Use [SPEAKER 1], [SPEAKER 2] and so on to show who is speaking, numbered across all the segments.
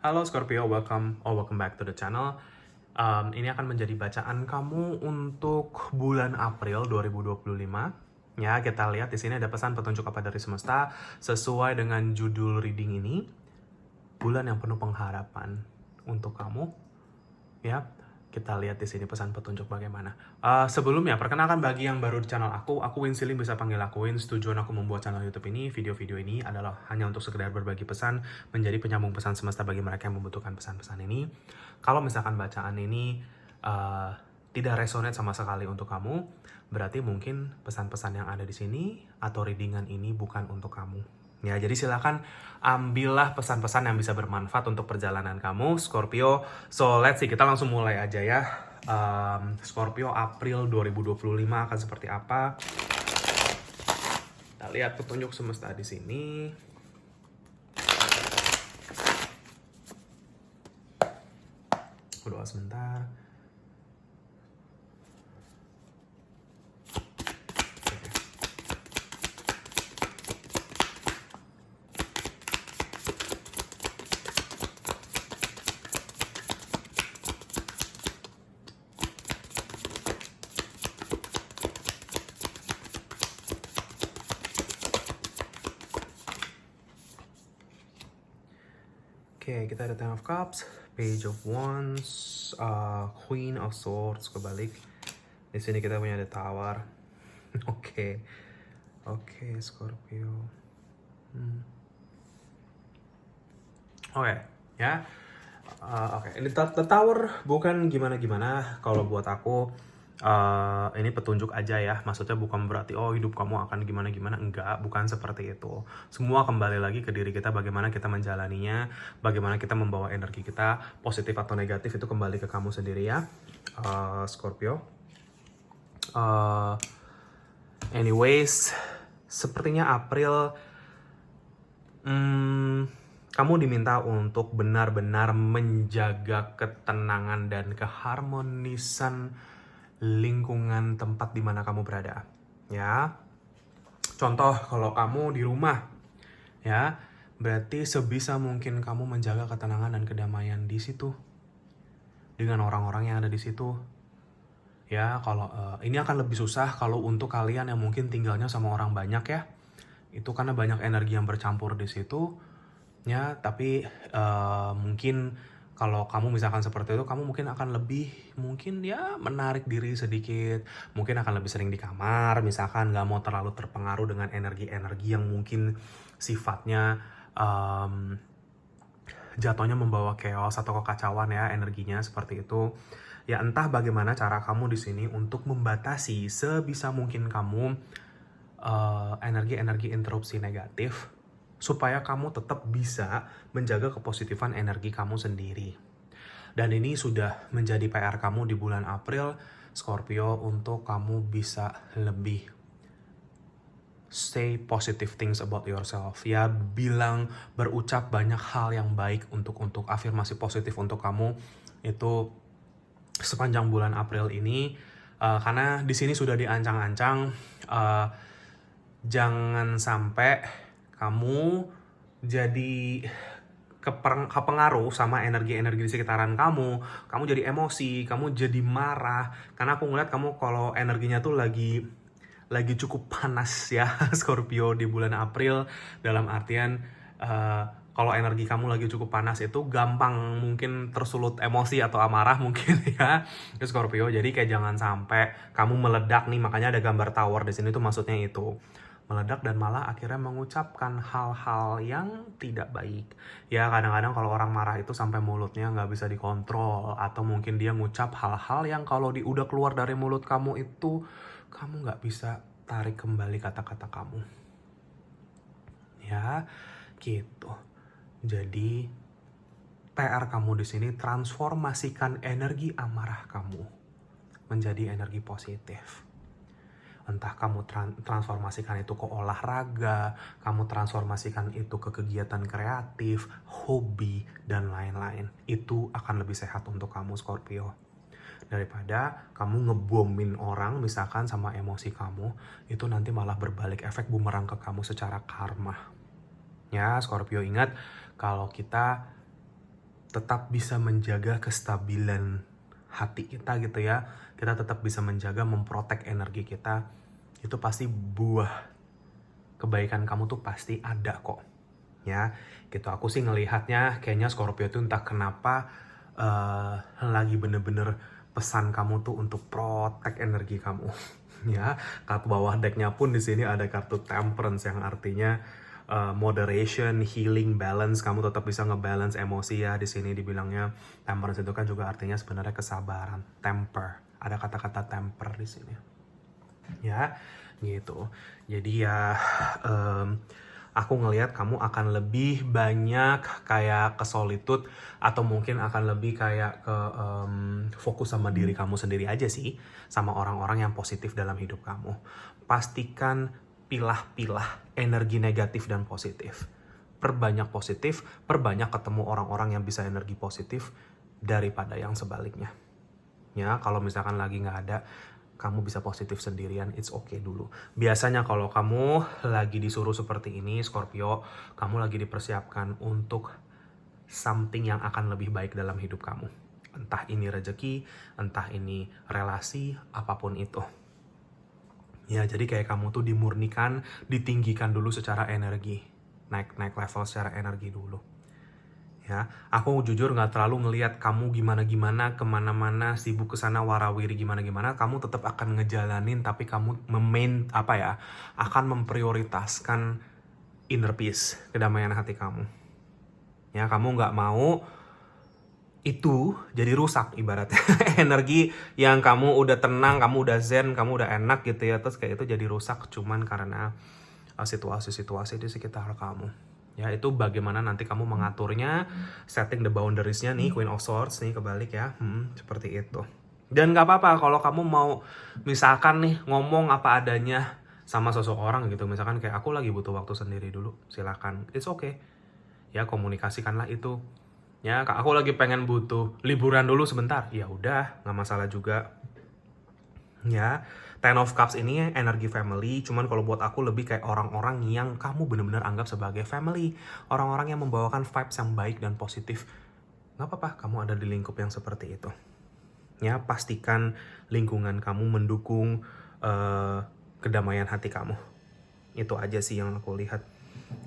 [SPEAKER 1] Halo Scorpio, welcome back to the channel. Ini akan menjadi bacaan kamu untuk bulan April 2025. Ya, kita lihat di sini ada pesan petunjuk apa dari semesta sesuai dengan judul reading ini. Bulan yang penuh pengharapan untuk kamu. Ya, kita lihat di sini pesan petunjuk bagaimana. Sebelumnya, perkenalkan bagi yang baru di channel aku Win Siling, bisa panggil aku Win. Tujuan aku membuat channel YouTube ini, video-video ini adalah hanya untuk sekedar berbagi pesan, menjadi penyambung pesan semesta bagi mereka yang membutuhkan pesan-pesan ini. Kalau misalkan bacaan ini tidak resonate sama sekali untuk kamu, berarti mungkin pesan-pesan yang ada di sini atau readingan ini bukan untuk kamu. Ya, jadi silakan ambillah pesan-pesan yang bisa bermanfaat untuk perjalanan kamu, Scorpio. So, let's see, kita langsung mulai aja ya. Scorpio, April 2025 akan seperti apa? Kita lihat petunjuk semesta di sini. Doa sebentar. Oke, kita ada Ten of Cups, Page of Wands, Queen of Swords kebalik. Di sini kita punya The Tower. Oke, Scorpio. Oke, ya. Oke, ini The Tower bukan gimana-gimana. Kalau buat aku, ini petunjuk aja ya. Maksudnya bukan berarti hidup kamu akan gimana-gimana. Enggak, bukan seperti itu. Semua kembali lagi ke diri kita, bagaimana kita menjalaninya, bagaimana kita membawa energi kita, positif atau negatif itu kembali ke kamu sendiri ya, Scorpio. Anyways, sepertinya April kamu diminta untuk benar-benar menjaga ketenangan dan keharmonisan lingkungan tempat di mana kamu berada. Ya. Contoh, kalau kamu di rumah, ya, berarti sebisa mungkin kamu menjaga ketenangan dan kedamaian di situ dengan orang-orang yang ada di situ. Ya, kalau ini akan lebih susah kalau untuk kalian yang mungkin tinggalnya sama orang banyak ya. Itu karena banyak energi yang bercampur di situ. Ya, tapi mungkin kalau kamu misalkan seperti itu, kamu mungkin akan lebih mungkin ya menarik diri sedikit, mungkin akan lebih sering di kamar, misalkan nggak mau terlalu terpengaruh dengan energi-energi yang mungkin sifatnya jatuhnya membawa chaos atau kekacauan ya, energinya seperti itu. Ya, entah bagaimana cara kamu di sini untuk membatasi sebisa mungkin kamu energi-energi interupsi negatif, supaya kamu tetap bisa menjaga kepositifan energi kamu sendiri. Dan ini sudah menjadi PR kamu di bulan April, Scorpio, untuk kamu bisa lebih say positive things about yourself. Ya, berucap banyak hal yang baik untuk afirmasi positif untuk kamu itu sepanjang bulan April ini. Karena di sini sudah diancang-ancang, jangan sampai kamu jadi kepengaruh sama energi-energi di sekitaran kamu jadi emosi, kamu jadi marah, karena aku ngeliat kamu kalau energinya tuh lagi cukup panas ya, Scorpio, di bulan April, dalam artian kalau energi kamu lagi cukup panas itu gampang mungkin tersulut emosi atau amarah mungkin ya, Scorpio. Jadi kayak jangan sampai kamu meledak nih, makanya ada gambar tower di sini tuh maksudnya itu meledak dan malah akhirnya mengucapkan hal-hal yang tidak baik. Ya, kadang-kadang kalau orang marah itu sampai mulutnya nggak bisa dikontrol, atau mungkin dia ngucap hal-hal yang kalau udah keluar dari mulut kamu itu, kamu nggak bisa tarik kembali kata-kata kamu. Ya, gitu. Jadi, PR kamu di sini transformasikan energi amarah kamu menjadi energi positif. Entah kamu transformasikan itu ke olahraga, kamu transformasikan itu ke kegiatan kreatif, hobi, dan lain-lain. Itu akan lebih sehat untuk kamu, Scorpio. Daripada kamu ngebomin orang misalkan sama emosi kamu, itu nanti malah berbalik efek bumerang ke kamu secara karma. Ya, Scorpio, ingat kalau kita tetap bisa menjaga kestabilan hati kita gitu ya. Kita tetap bisa menjaga, memprotek energi kita. Itu pasti buah kebaikan kamu tuh pasti ada kok. Ya, gitu. Aku sih ngelihatnya kayaknya Scorpio tuh entah kenapa lagi bener-bener pesan kamu tuh untuk protect energi kamu. Ya, kartu bawah decknya pun di sini ada kartu Temperance yang artinya moderation, healing, balance. Kamu tetap bisa ngebalance emosi ya. Di sini dibilangnya Temperance itu kan juga artinya sebenarnya kesabaran, temper. Ada kata-kata temper di sini. Ya, gitu. Jadi ya aku ngelihat kamu akan lebih banyak kayak ke solitude atau mungkin akan lebih kayak ke fokus sama diri kamu sendiri aja sih, sama orang-orang yang positif dalam hidup kamu. Pastikan pilah-pilah energi negatif dan positif. Perbanyak positif, perbanyak ketemu orang-orang yang bisa energi positif daripada yang sebaliknya. Ya, kalau misalkan lagi nggak ada, kamu bisa positif sendirian, it's okay dulu. Biasanya kalau kamu lagi disuruh seperti ini, Scorpio, kamu lagi dipersiapkan untuk something yang akan lebih baik dalam hidup kamu. Entah ini rezeki, entah ini relasi, apapun itu. Ya, jadi kayak kamu tuh dimurnikan, ditinggikan dulu secara energi. Naik level secara energi dulu. Ya, aku jujur nggak terlalu ngelihat kamu gimana-gimana, kemana-mana, sibuk kesana, warawiri gimana-gimana. Kamu tetap akan ngejalanin, tapi kamu akan memprioritaskan inner peace, kedamaian hati kamu. Ya, kamu nggak mau itu jadi rusak ibaratnya. Energi yang kamu udah tenang, kamu udah zen, kamu udah enak gitu ya, terus kayak itu jadi rusak cuman karena situasi-situasi di sekitar kamu. Ya, itu bagaimana nanti kamu mengaturnya, setting the boundaries-nya nih, Queen of Swords nih kebalik ya, seperti itu. Dan gak apa-apa kalau kamu mau misalkan nih ngomong apa adanya sama seseorang gitu, misalkan kayak aku lagi butuh waktu sendiri dulu, silakan, it's okay. Ya, komunikasikanlah itu. Ya, aku lagi pengen butuh liburan dulu sebentar, ya udah, nggak masalah juga. Ya, Ten of Cups ini energi family, cuman kalau buat aku lebih kayak orang-orang yang kamu benar-benar anggap sebagai family. Orang-orang yang membawakan vibes yang baik dan positif. Nggak apa-apa, kamu ada di lingkup yang seperti itu. Ya, pastikan lingkungan kamu mendukung kedamaian hati kamu. Itu aja sih yang aku lihat.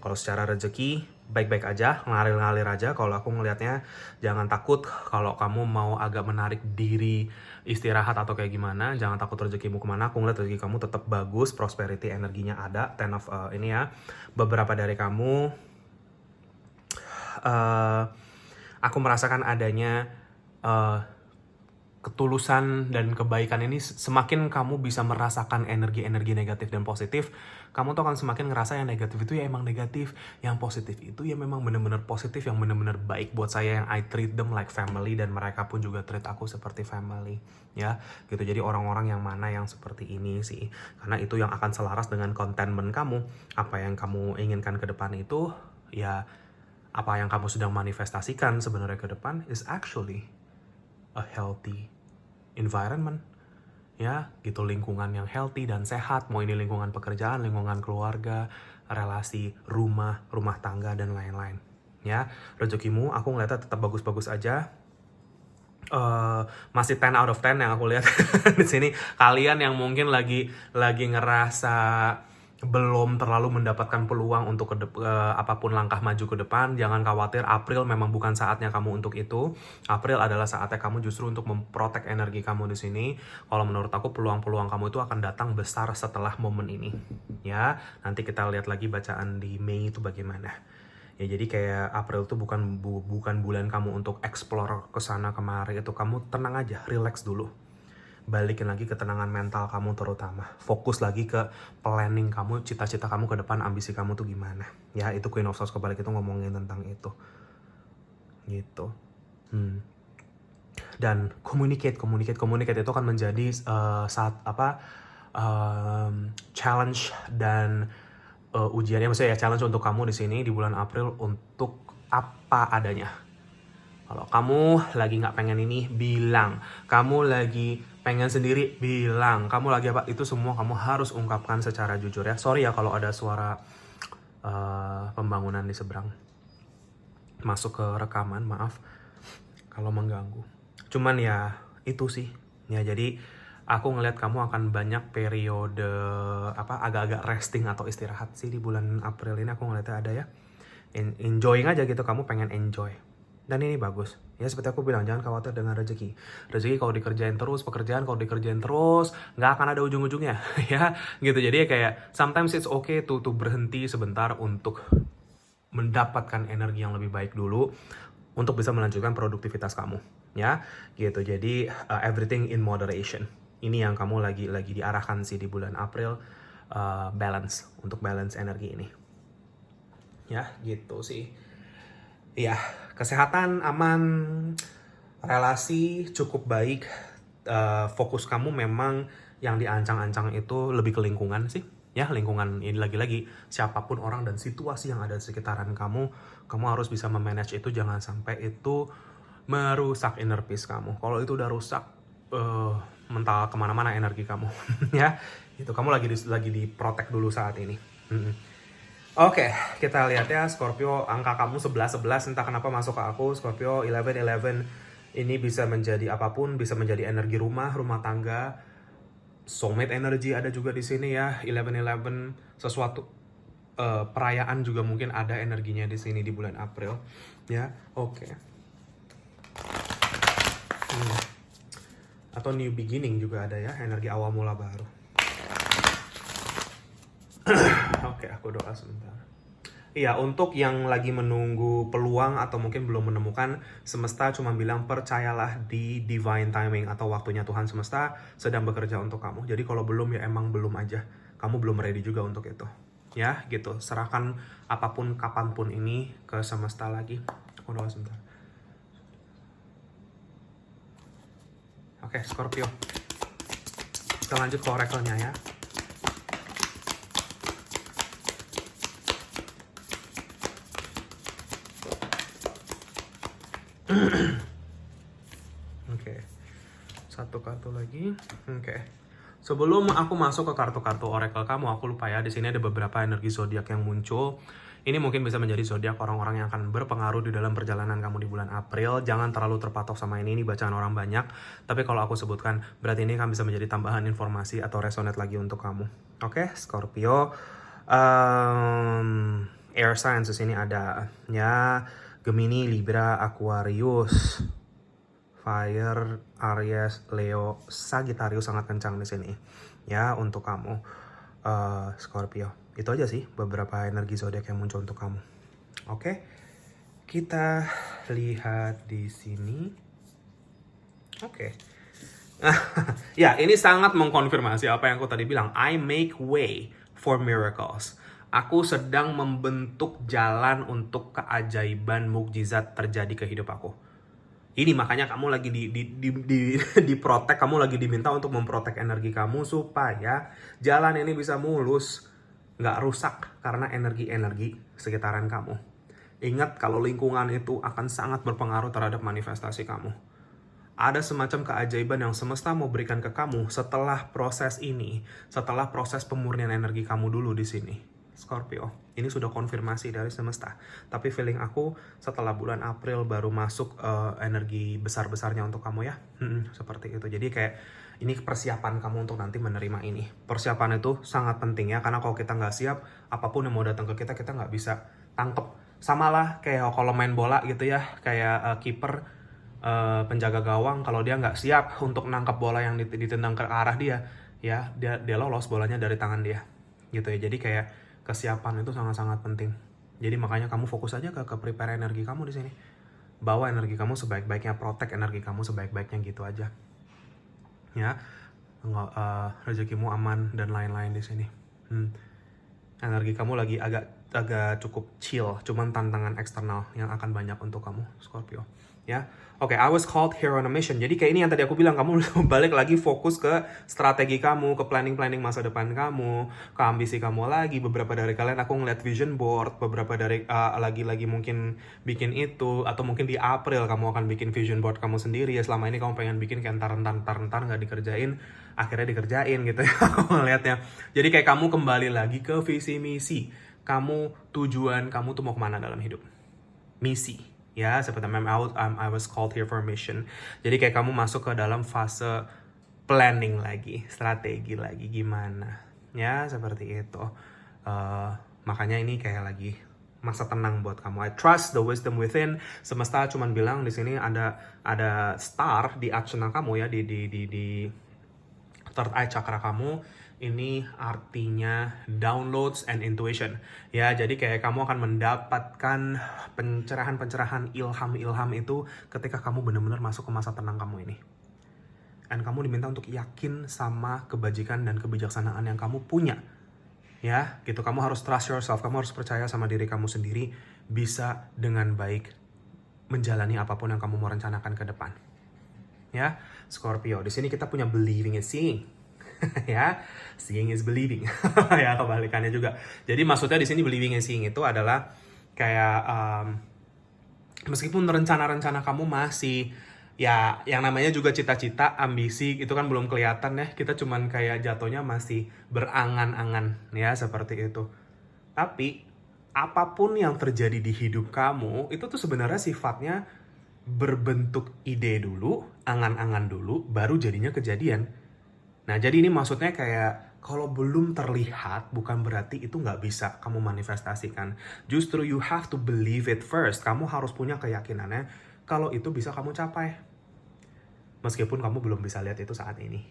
[SPEAKER 1] Kalau secara rezeki, baik-baik aja, ngalir-ngalir aja. Kalau aku ngelihatnya, jangan takut kalau kamu mau agak menarik diri, istirahat atau kayak gimana. Jangan takut rezekimu kemana. Aku ngeliat rezeki kamu tetap bagus, prosperity energinya ada. Ten of ini ya, beberapa dari kamu, aku merasakan adanya ketulusan dan kebaikan ini. Semakin kamu bisa merasakan energi-energi negatif dan positif, kamu tuh akan semakin ngerasa yang negatif itu ya emang negatif, yang positif itu ya memang bener-bener positif, yang bener-bener baik buat saya, yang I treat them like family, dan mereka pun juga treat aku seperti family. Ya, gitu. Jadi orang-orang yang mana yang seperti ini sih, karena itu yang akan selaras dengan contentment kamu. Apa yang kamu inginkan ke depan itu, ya apa yang kamu sedang manifestasikan sebenarnya ke depan is actually a healthy environment, ya gitu, lingkungan yang healthy dan sehat, mau ini lingkungan pekerjaan, lingkungan keluarga, relasi, rumah tangga dan lain-lain. Ya, rezekimu aku ngeliatnya tetap bagus-bagus aja. Masih 10 out of 10 yang aku lihat di sini. Kalian yang mungkin lagi ngerasa belum terlalu mendapatkan peluang untuk apapun langkah maju ke depan, jangan khawatir. April memang bukan saatnya kamu untuk itu. April adalah saatnya kamu justru untuk memprotek energi kamu di sini. Kalau menurut aku peluang-peluang kamu itu akan datang besar setelah momen ini. Ya, nanti kita lihat lagi bacaan di Mei itu bagaimana. Ya, jadi kayak April itu bukan bulan kamu untuk explore kesana kemari. Itu kamu tenang aja, relax dulu. Balikin lagi ketenangan mental kamu terutama. Fokus lagi ke planning kamu, cita-cita kamu ke depan, ambisi kamu tuh gimana. Ya, itu Queen of Swords kebalik itu ngomongin tentang itu. Gitu. Dan communicate itu akan menjadi challenge dan ujiannya, maksudnya ya challenge untuk kamu di sini di bulan April untuk apa adanya. Kalau kamu lagi nggak pengen ini, bilang. Kamu lagi pengen sendiri, bilang. Kamu lagi apa, itu semua kamu harus ungkapkan secara jujur ya. Sorry ya kalau ada suara pembangunan di seberang masuk ke rekaman, maaf. kalau mengganggu. Cuman ya itu sih. Ya jadi aku ngelihat kamu akan banyak periode agak-agak resting atau istirahat sih di bulan April ini, aku ngeliatnya ada ya. Enjoying aja gitu, kamu pengen enjoy. Dan ini bagus. Ya seperti aku bilang, jangan khawatir dengan rezeki. Rezeki kalau dikerjain terus, pekerjaan kalau dikerjain terus, nggak akan ada ujung-ujungnya. Ya gitu. Jadi kayak sometimes it's okay to berhenti sebentar untuk mendapatkan energi yang lebih baik dulu untuk bisa melanjutkan produktivitas kamu. Ya gitu. Jadi everything in moderation. Ini yang kamu lagi diarahkan sih di bulan April, untuk balance energi ini. Ya gitu sih. Ya, kesehatan aman, relasi cukup baik. Fokus kamu memang yang diancang-ancang itu lebih ke lingkungan sih. Ya, lingkungan ini lagi-lagi siapapun orang dan situasi yang ada di sekitaran kamu harus bisa memanage itu, jangan sampai itu merusak inner peace kamu. Kalau itu udah rusak, mental kemana-mana energi kamu. Ya, itu kamu lagi di protect dulu saat ini. Oke, kita lihat ya Scorpio, angka kamu 11-11, entah kenapa masuk ke aku. Scorpio 11-11 ini bisa menjadi apapun, bisa menjadi energi rumah tangga, soulmate energy ada juga di sini ya. 11-11 sesuatu perayaan juga mungkin ada energinya di sini di bulan April ya. Oke. Atau new beginning juga ada ya, energi awal mula baru. Oke, aku doa sebentar. Iya, untuk yang lagi menunggu peluang atau mungkin belum menemukan, semesta cuma bilang percayalah di divine timing atau waktunya Tuhan semesta sedang bekerja untuk kamu. Jadi kalau belum ya emang belum aja. Kamu belum ready juga untuk itu. Ya, gitu. Serahkan apapun kapanpun ini ke semesta lagi. Aku doa sebentar. Oke, Scorpio. Kita lanjut ke oracle-nya ya. Oke. Satu kartu lagi. Oke. Sebelum aku masuk ke kartu-kartu oracle kamu, aku lupa ya, di sini ada beberapa energi zodiak yang muncul. Ini mungkin bisa menjadi zodiak orang-orang yang akan berpengaruh di dalam perjalanan kamu di bulan April. Jangan terlalu terpatok sama ini bacaan orang banyak. Tapi kalau aku sebutkan, berarti ini akan bisa menjadi tambahan informasi atau resonate lagi untuk kamu. Oke, Scorpio. Air signs di sini ada ya, Gemini, Libra, Aquarius, Fire, Aries, Leo, Sagittarius sangat kencang di sini ya untuk kamu, Scorpio. Itu aja sih beberapa energi zodiak yang muncul untuk kamu. Oke, kita lihat di sini. Oke. Ya, ini sangat mengkonfirmasi apa yang aku tadi bilang. I make way for miracles. Aku sedang membentuk jalan untuk keajaiban mukjizat terjadi ke hidup aku. Ini makanya kamu lagi di protect, kamu lagi diminta untuk memprotek energi kamu supaya jalan ini bisa mulus, nggak rusak karena energi-energi sekitaran kamu. Ingat kalau lingkungan itu akan sangat berpengaruh terhadap manifestasi kamu. Ada semacam keajaiban yang semesta mau berikan ke kamu setelah proses ini, setelah proses pemurnian energi kamu dulu di sini. Scorpio, ini sudah konfirmasi dari semesta. Tapi feeling aku setelah bulan April baru masuk energi besar-besarnya untuk kamu ya. Seperti itu. Jadi kayak ini persiapan kamu untuk nanti menerima ini. Persiapan itu sangat penting ya. Karena kalau kita nggak siap, apapun yang mau datang ke kita nggak bisa tangkep. Sama lah kayak kalau main bola gitu ya. Kayak kiper, penjaga gawang, kalau dia nggak siap untuk nangkep bola yang ditendang ke arah dia, ya dia lolos bolanya dari tangan dia. Gitu ya. Jadi kayak kesiapan itu sangat-sangat penting. Jadi makanya kamu fokus aja ke prepare energi kamu di sini. Bawa energi kamu sebaik-baiknya, protect energi kamu sebaik-baiknya gitu aja. Ya, rezekimu aman dan lain-lain di sini. Energi kamu lagi agak cukup chill, cuman tantangan eksternal yang akan banyak untuk kamu, Scorpio. Ya, oke, I was called here on a mission. Jadi kayak ini yang tadi aku bilang, kamu balik lagi fokus ke strategi kamu, ke planning masa depan kamu, ke ambisi kamu lagi. Beberapa dari kalian aku ngeliat vision board, beberapa dari lagi mungkin bikin itu, atau mungkin di April kamu akan bikin vision board kamu sendiri ya. Selama ini kamu pengen bikin kayak ntar nggak dikerjain, akhirnya dikerjain gitu ya. Aku ngeliatnya. Jadi kayak kamu kembali lagi ke visi misi. Kamu tujuan kamu tuh mau kemana dalam hidup? Misi. Ya, seperti I was called here for a mission. Jadi kayak kamu masuk ke dalam fase planning lagi, strategi lagi gimana. Ya, seperti itu. Makanya ini kayak lagi masa tenang buat kamu. I trust the wisdom within. Semesta cuman bilang di sini ada star di akshana kamu ya, di third eye chakra kamu. Ini artinya downloads and intuition. Ya, jadi kayak kamu akan mendapatkan pencerahan-pencerahan, ilham-ilham itu ketika kamu benar-benar masuk ke masa tenang kamu ini. Dan kamu diminta untuk yakin sama kebajikan dan kebijaksanaan yang kamu punya. Ya, gitu. Kamu harus trust yourself. Kamu harus percaya sama diri kamu sendiri bisa dengan baik menjalani apapun yang kamu mau rencanakan ke depan. Ya, Scorpio. Di sini kita punya believing is seeing. Ya, seeing is believing. Ya, kebalikannya juga. Jadi maksudnya di sini believing and seeing itu adalah kayak meskipun rencana-rencana kamu masih ya yang namanya juga cita-cita, ambisi itu kan belum kelihatan ya. Kita cuman kayak jatuhnya masih berangan-angan ya, seperti itu. Tapi apapun yang terjadi di hidup kamu itu tuh sebenarnya sifatnya berbentuk ide dulu, angan-angan dulu, baru jadinya kejadian. Nah, jadi ini maksudnya kayak kalau belum terlihat bukan berarti itu nggak bisa kamu manifestasikan. Justru you have to believe it first. Kamu harus punya keyakinannya kalau itu bisa kamu capai. Meskipun kamu belum bisa lihat itu saat ini.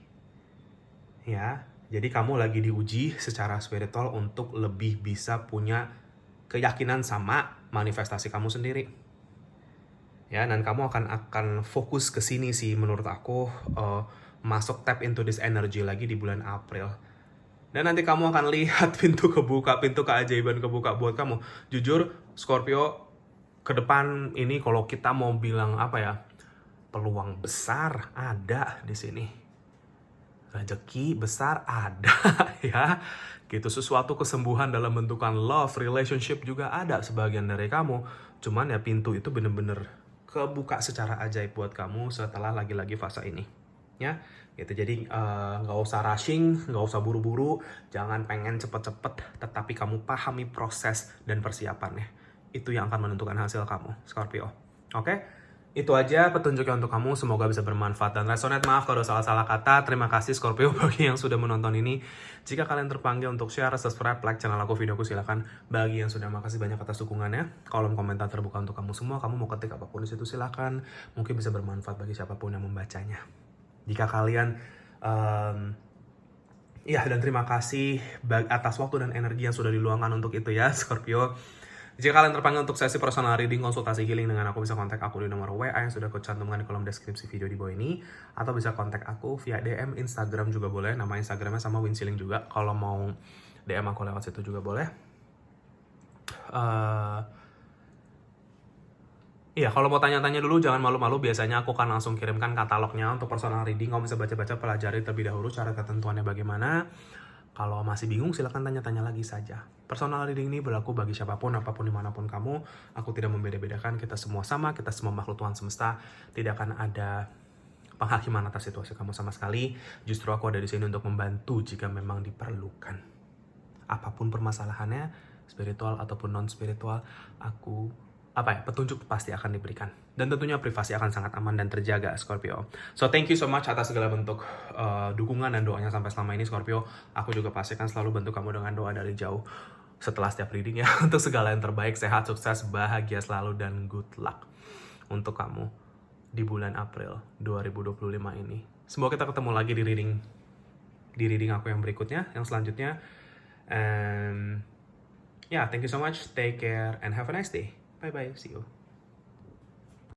[SPEAKER 1] Ya, jadi kamu lagi diuji secara spiritual untuk lebih bisa punya keyakinan sama manifestasi kamu sendiri. Ya, dan kamu akan fokus ke sini sih menurut aku, masuk tap into this energy lagi di bulan April. Dan nanti kamu akan lihat pintu kebuka, pintu keajaiban kebuka buat kamu. Jujur, Scorpio, ke depan ini kalau kita mau bilang apa ya, peluang besar ada di sini. Rezeki besar ada ya. Gitu, sesuatu kesembuhan dalam bentukan love, relationship juga ada sebagian dari kamu. Cuman ya pintu itu bener-bener kebuka secara ajaib buat kamu setelah lagi-lagi fase ini. Ya, gitu. Jadi nggak usah rushing, nggak usah buru-buru, jangan pengen cepet-cepet, tetapi kamu pahami proses dan persiapannya. Itu yang akan menentukan hasil kamu, Scorpio. Oke? Itu aja petunjuknya untuk kamu, semoga bisa bermanfaat dan resonate. Maaf kalau salah-salah kata. Terima kasih Scorpio bagi yang sudah menonton ini. Jika kalian terpanggil untuk share, subscribe, like channel aku, videoku, silakan. Bagi yang sudah, makasih banyak atas dukungannya. Kolom komentar terbuka untuk kamu semua. Kamu mau ketik apapun di situ silakan. Mungkin bisa bermanfaat bagi siapapun yang membacanya. Jika kalian dan terima kasih atas waktu dan energi yang sudah diluangkan untuk itu ya, Scorpio. Jika kalian terpanggil untuk sesi personal reading, konsultasi healing dengan aku, bisa kontak aku di nomor WA yang sudah aku cantumkan di kolom deskripsi video di bawah ini, atau bisa kontak aku via DM Instagram juga boleh. Nama Instagramnya sama Winsiling juga. Kalau mau DM aku lewat situ juga boleh. Iya, kalau mau tanya-tanya dulu jangan malu-malu, biasanya aku kan langsung kirimkan katalognya untuk personal reading. Kamu bisa baca-baca, pelajari terlebih dahulu cara ketentuannya bagaimana. Kalau masih bingung silahkan tanya-tanya lagi saja. Personal reading ini berlaku bagi siapapun, apapun, dimanapun kamu. Aku tidak membeda-bedakan, kita semua sama, kita semua makhluk Tuhan semesta. Tidak akan ada penghakiman atas situasi kamu sama sekali. Justru aku ada di sini untuk membantu jika memang diperlukan. Apapun permasalahannya, spiritual ataupun non-spiritual, petunjuk pasti akan diberikan. Dan tentunya privasi akan sangat aman dan terjaga, Scorpio. So, thank you so much atas segala bentuk dukungan dan doanya sampai selama ini, Scorpio. Aku juga pasti akan selalu bantu kamu dengan doa dari jauh setelah setiap reading ya. Untuk segala yang terbaik, sehat, sukses, bahagia selalu, dan good luck untuk kamu di bulan April 2025 ini. Semoga kita ketemu lagi di reading aku yang berikutnya, yang selanjutnya. And yeah, thank you so much. Take care and have a nice day. Bye-bye. See you.